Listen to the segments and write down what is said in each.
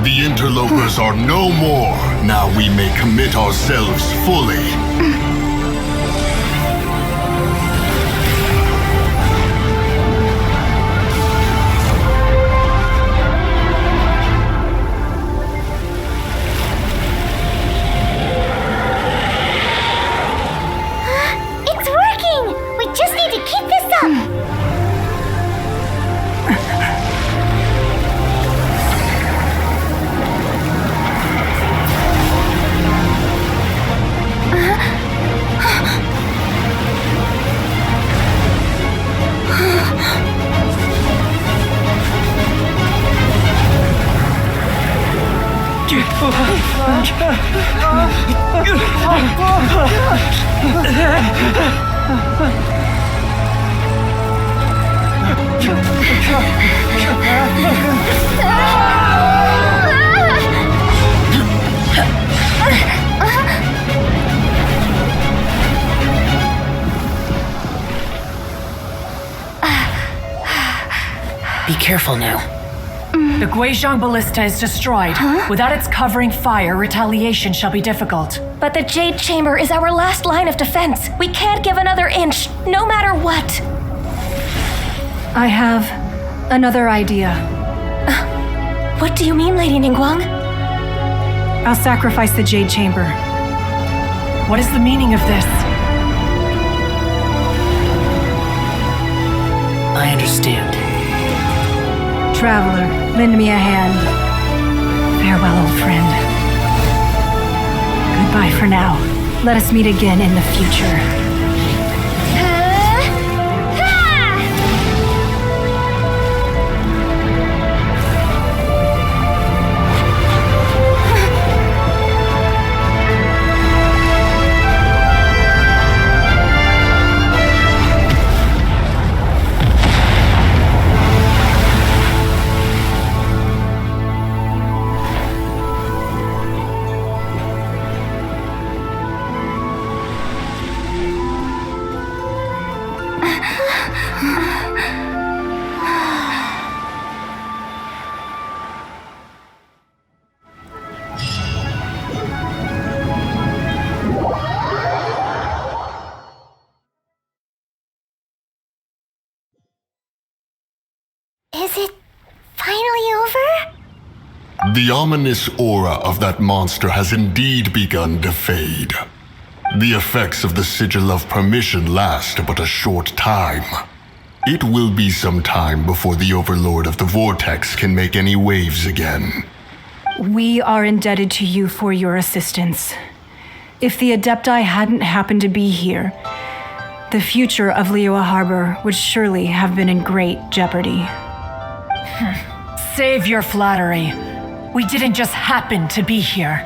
The interlopers are no more. Now we may commit ourselves fully. It's working! We just need to keep this up! Be careful now. The Guizhong ballista is destroyed. Without its covering fire, retaliation shall be difficult. But the Jade Chamber is our last line of defense. We can't give another inch, no matter what. I have another idea. What do you mean, Lady Ningguang? I'll sacrifice the Jade Chamber. What is the meaning of this? I understand. Traveler, lend me a hand. Farewell, old friend. Goodbye for now. Let us meet again in the future. Is it finally over? The ominous aura of that monster has indeed begun to fade. The effects of the Sigil of Permission last but a short time. It will be some time before the Overlord of the Vortex can make any waves again. We are indebted to you for your assistance. If the Adepti hadn't happened to be here, the future of Liyue Harbor would surely have been in great jeopardy. Save your flattery. We didn't just happen to be here.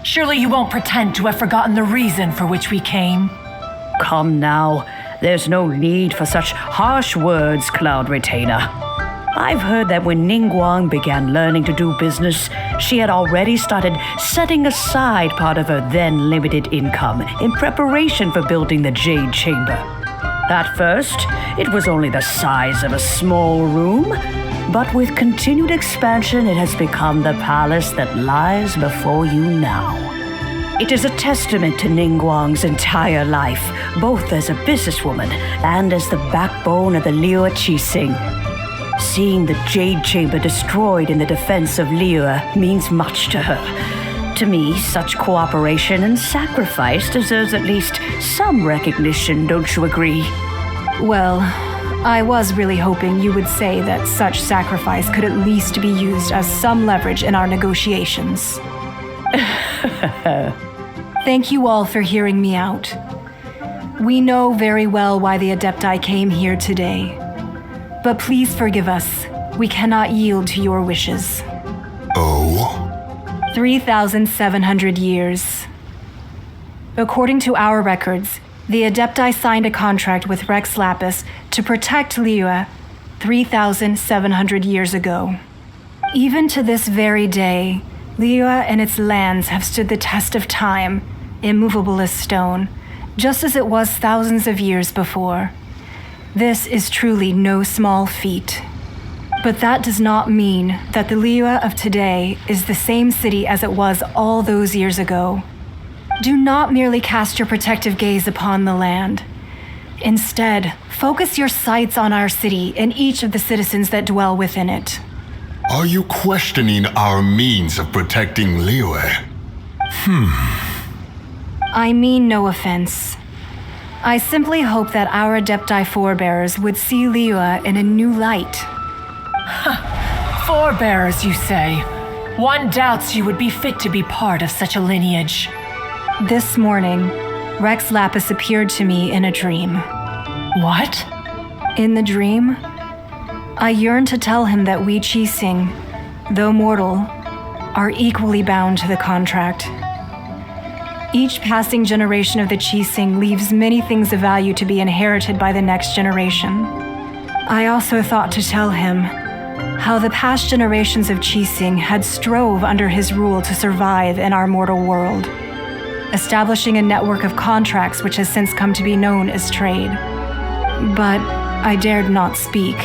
Surely you won't pretend to have forgotten the reason for which we came. Come now. There's no need for such harsh words, Cloud Retainer. I've heard that when Ningguang began learning to do business, she had already started setting aside part of her then limited income in preparation for building the Jade Chamber. At first, it was only the size of a small room, but with continued expansion, it has become the palace that lies before you now. It is a testament to Ningguang's entire life, both as a businesswoman and as the backbone of the Liyue Qixing. Seeing the Jade Chamber destroyed in the defense of Liyue means much to her. To me, such cooperation and sacrifice deserves at least some recognition, don't you agree? Well, I was really hoping you would say that such sacrifice could at least be used as some leverage in our negotiations. Thank you all for hearing me out. We know very well why the Adepti came here today. But please forgive us. We cannot yield to your wishes. Oh? 3,700 years. According to our records, the Adepti signed a contract with Rex Lapis to protect Liyue 3,700 years ago. Even to this very day, Liyue and its lands have stood the test of time, immovable as stone, just as it was thousands of years before. This is truly no small feat. But that does not mean that the Liyue of today is the same city as it was all those years ago. Do not merely cast your protective gaze upon the land. Instead, focus your sights on our city and each of the citizens that dwell within it. Are you questioning our means of protecting Liyue? I mean no offense. I simply hope that our Adepti forebears would see Liyue in a new light. Forebearers, you say? One doubts you would be fit to be part of such a lineage. This morning, Rex Lapis appeared to me in a dream. What? In the dream, I yearned to tell him that we Qixing, though mortal, are equally bound to the contract. Each passing generation of the Qixing leaves many things of value to be inherited by the next generation. I also thought to tell him how the past generations of Qixing had strove under his rule to survive in our mortal world, establishing a network of contracts which has since come to be known as trade. But I dared not speak.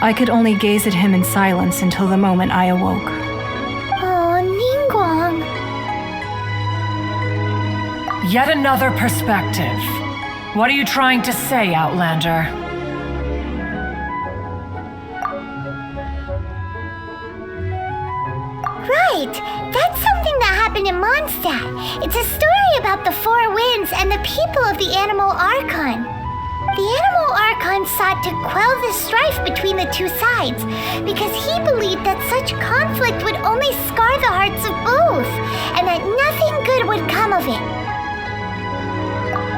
I could only gaze at him in silence until the moment I awoke. Oh, Ningguang. Yet another perspective. What are you trying to say, Outlander? Right! That's something that happened in Mondstadt. It's a story about the Four Winds and the people of the Animal Archon. The Animal Archon sought to quell the strife between the two sides because he believed that such conflict would only scar the hearts of both and that nothing good would come of it.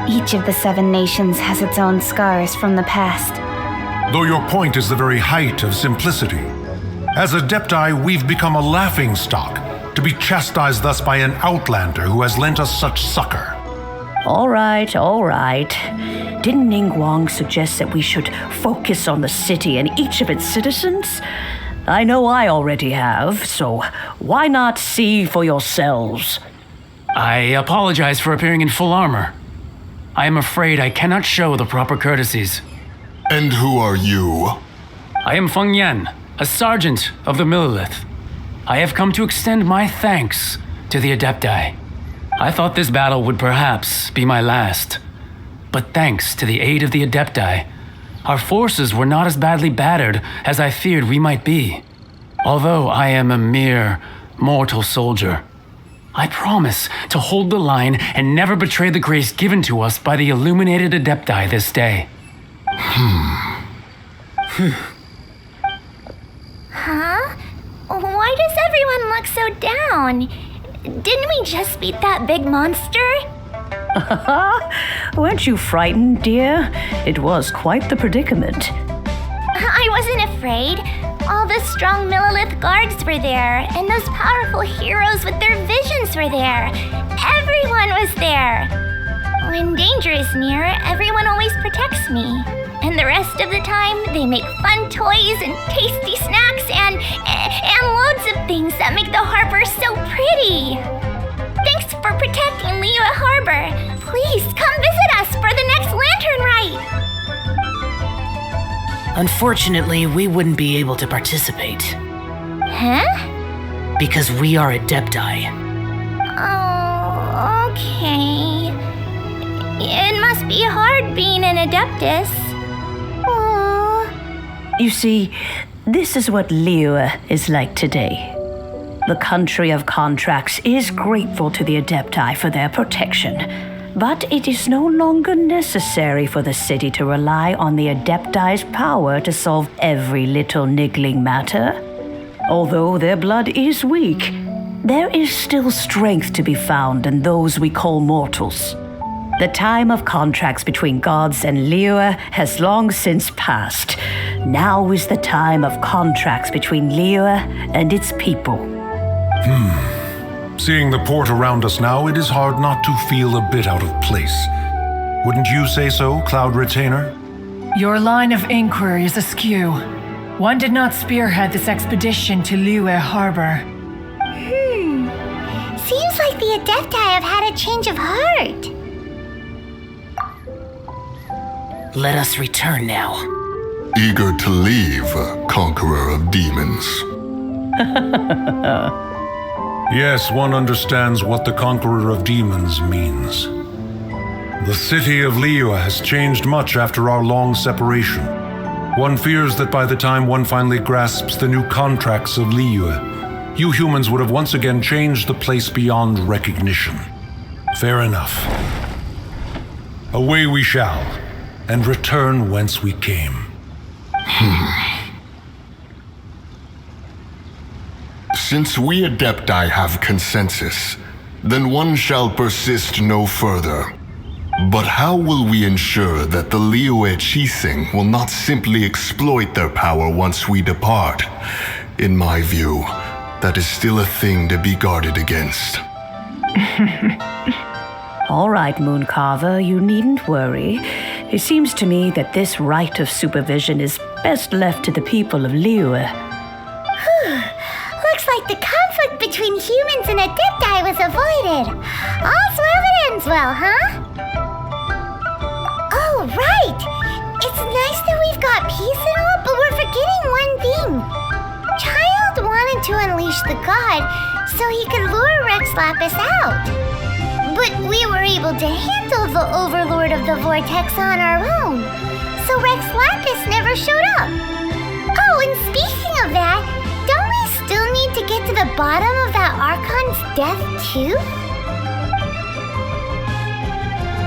Each of the 7 nations has its own scars from the past. Though your point is the very height of simplicity. As Adepti, we've become a laughingstock, to be chastised thus by an outlander who has lent us such succor. All right. Didn't Ningguang suggest that we should focus on the city and each of its citizens? I know I already have, so why not see for yourselves? I apologize for appearing in full armor. I am afraid I cannot show the proper courtesies. And who are you? I am Feng Yan, a sergeant of the Millilith. I have come to extend my thanks to the Adepti. I thought this battle would perhaps be my last. But thanks to the aid of the Adepti, our forces were not as badly battered as I feared we might be. Although I am a mere mortal soldier, I promise to hold the line and never betray the grace given to us by the illuminated Adepti this day. Huh? Why does everyone look so down? Didn't we just beat that big monster? Weren't you frightened, dear? It was quite the predicament. I wasn't afraid. All the strong Millilith guards were there, and those powerful heroes with their visions were there. Everyone was there. When danger is near, everyone always protects me. And the rest of the time, they make fun toys and tasty snacks and loads of things that make the harbor so pretty. Thanks for protecting Liyue Harbor. Please come visit us for the next lantern rite. Unfortunately, we wouldn't be able to participate. Huh? Because we are Adepti. Oh, okay. It must be hard being an Adeptus. Oh. You see, this is what Liyue is like today. The country of contracts is grateful to the Adepti for their protection, but it is no longer necessary for the city to rely on the Adepti's power to solve every little niggling matter. Although their blood is weak, there is still strength to be found in those we call mortals. The time of contracts between gods and Liyue has long since passed. Now is the time of contracts between Liyue and its people. Seeing the port around us now, it is hard not to feel a bit out of place. Wouldn't you say so, Cloud Retainer? Your line of inquiry is askew. One did not spearhead this expedition to Liyue Harbor. Seems like the Adepti have had a change of heart. Let us return now. Eager to leave, conqueror of demons. Yes, one understands what the Conqueror of Demons means. The city of Liyue has changed much after our long separation. One fears that by the time one finally grasps the new contracts of Liyue, you humans would have once again changed the place beyond recognition. Fair enough. Away we shall, and return whence we came. Since we Adepti have consensus, then one shall persist no further. But how will we ensure that the Liyue Chising will not simply exploit their power once we depart? In my view, that is still a thing to be guarded against. All right, Mooncarver, you needn't worry. It seems to me that this right of supervision is best left to the people of Liyue. Looks like the conflict between humans and Adepti was avoided. All's well that ends well, huh? Oh, right! It's nice that we've got peace and all, but we're forgetting one thing. Child wanted to unleash the god so he could lure Rex Lapis out. But we were able to handle the Overlord of the Vortex on our own, so Rex Lapis never showed up. Oh, and speaking of that, don't we still need to get to the bottom of that Archon's death too?